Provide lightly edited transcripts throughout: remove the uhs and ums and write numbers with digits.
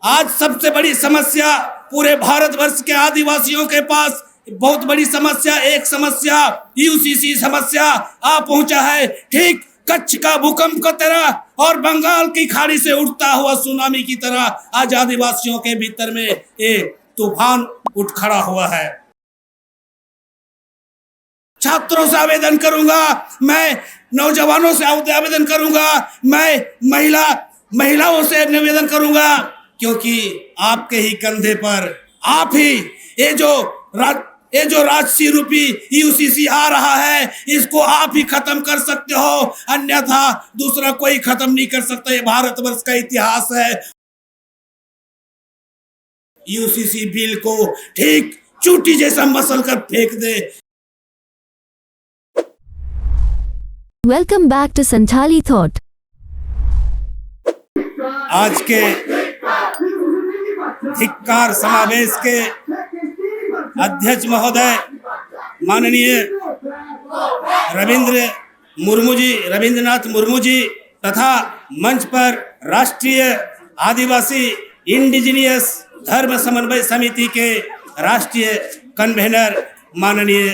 आज सबसे बड़ी समस्या पूरे भारतवर्ष के आदिवासियों के पास बहुत बड़ी समस्या, एक समस्या यूसीसी समस्या आ पहुंचा है। ठीक कच्छ का भूकंप की तरह और बंगाल की खाड़ी से उठता हुआ सुनामी की तरह आज आदिवासियों के भीतर में एक तूफान उठ खड़ा हुआ है। छात्रों से आवेदन करूंगा, मैं नौजवानों से आवेदन करूंगा, मैं महिलाओं से निवेदन करूंगा, क्योंकि आपके ही कंधे पर आप ही ये जो राजसी रूपी यूसीसी आ रहा है, इसको आप ही खत्म कर सकते हो, अन्यथा दूसरा कोई खत्म नहीं कर सकता। ये भारतवर्ष का इतिहास है। यूसीसी बिल को ठीक चूटी जैसा मसल कर फेंक दे। Welcome back to Santhali Thought. आज के धिक्कार समावेश के अध्यक्ष महोदय माननीय रविंद्रनाथ मुर्मू जी तथा मंच पर राष्ट्रीय आदिवासी इंडिजिनियस धर्म समन्वय समिति के राष्ट्रीय कन्वेनर माननीय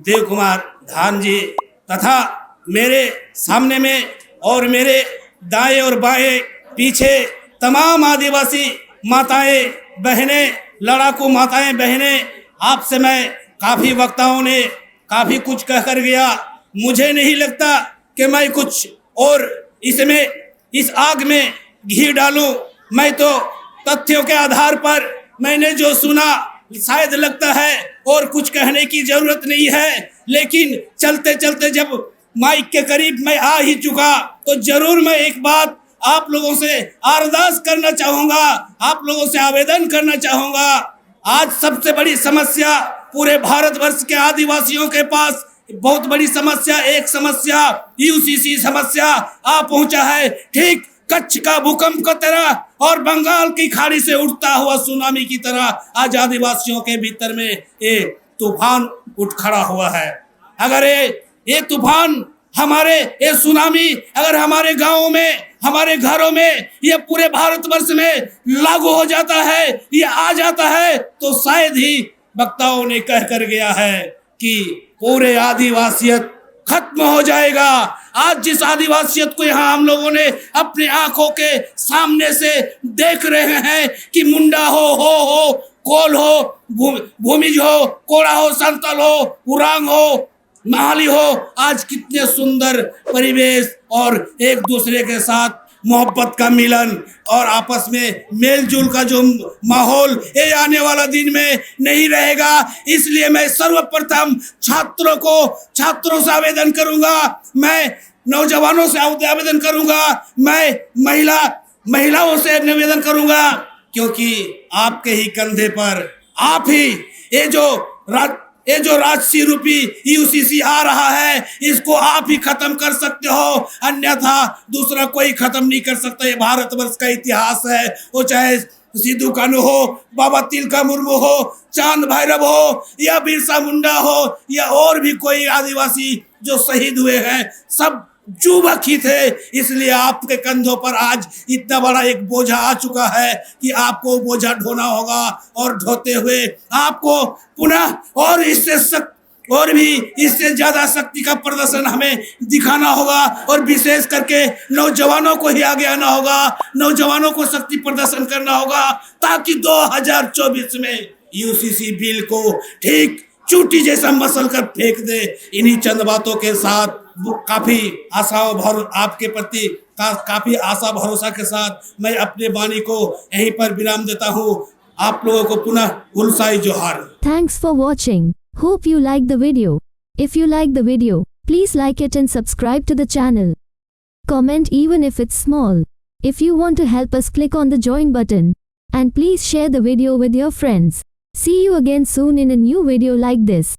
देव कुमार धाम जी तथा मेरे सामने में और मेरे दाएं और बाएं पीछे तमाम आदिवासी माताएं बहनें, लड़ाकू माताएं बहनें, आपसे मैं काफ़ी वक्ताओं ने काफ़ी कुछ कहकर गया। मुझे नहीं लगता कि मैं कुछ और इसमें इस आग में घी डालूं। मैं तो तथ्यों के आधार पर मैंने जो सुना, शायद लगता है और कुछ कहने की ज़रूरत नहीं है, लेकिन चलते चलते जब माइक के करीब मैं आ ही चुका तो जरूर मैं एक बात आप लोगों से अरदास करना चाहूँगा, आप लोगों से आवेदन करना चाहूँगा। आज सबसे बड़ी समस्या पूरे भारतवर्ष के आदिवासियों के पास बहुत बड़ी समस्या, एक समस्या यूसीसी समस्या आ पहुंचा है। ठीक कच्छ का भूकंप की तरह और बंगाल की खाड़ी से उठता हुआ सुनामी की तरह आज आदिवासियों के भीतर में एक तूफान उठ खड़ा हुआ है। अगर ये तूफान ये सुनामी अगर हमारे गाँव में, हमारे घरों में, ये पूरे भारतवर्ष में लागू हो जाता है, ये आ जाता है, तो शायद ही वक्ताओं ने कह कर गया है कि पूरे आदिवासियत खत्म हो जाएगा। आज जिस आदिवासियत को यहाँ हम लोगों ने अपने आंखों के सामने से देख रहे हैं कि मुंडा हो, कोल हो, भूमिज हो, कोड़ा हो, संतल हो, उरांग हो, महाली हो, आज कितने सुंदर परिवेश और एक दूसरे के साथ मोहब्बत का मिलन और आपस में मेलजोल का जो माहौल ये आने वाला दिन में नहीं रहेगा। इसलिए मैं सर्वप्रथम छात्रों से आवेदन करूंगा, मैं नौजवानों से आवेदन करूंगा, मैं महिलाओं से निवेदन करूंगा, क्योंकि आपके ही कंधे पर आप ही ये जो राजसी रूपी यूसीसी आ रहा है, इसको आप ही खत्म कर सकते हो, अन्यथा दूसरा कोई खत्म नहीं कर सकता। ये भारतवर्ष का इतिहास है। वो चाहे सिद्धू कानू हो, बाबा तिलका मुर्मू हो, चांद भैरव हो, या बिरसा मुंडा हो, या और भी कोई आदिवासी जो शहीद हुए हैं, सब जुबक ही थे। इसलिए आपके कंधों पर आज इतना बड़ा एक बोझा आ चुका है कि आपको बोझा ढोना होगा, और ढोते हुए आपको पुनः और इससे ज्यादा शक्ति का प्रदर्शन हमें दिखाना होगा, और विशेष करके नौजवानों को ही आगे आना होगा, नौजवानों को शक्ति प्रदर्शन करना होगा, ताकि 2024 में यूसीसी बिल को ठीक चूटी जैसा मसल कर फेंक दे। इन्हीं चंद बातों के साथ काफी आपके प्रति काफी आशा भरोसा के साथ मैं अपने वाणी को यहीं पर विराम देता हूँ। आप लोगों को पुनः गुलसाई जोहार। Thanks for watching. Hope you like the video. If you like the video, please like it and subscribe to the channel. Comment even if it's small. If you want to help us, click on the join button. And please share the video with your friends. See you again soon in a new video like this.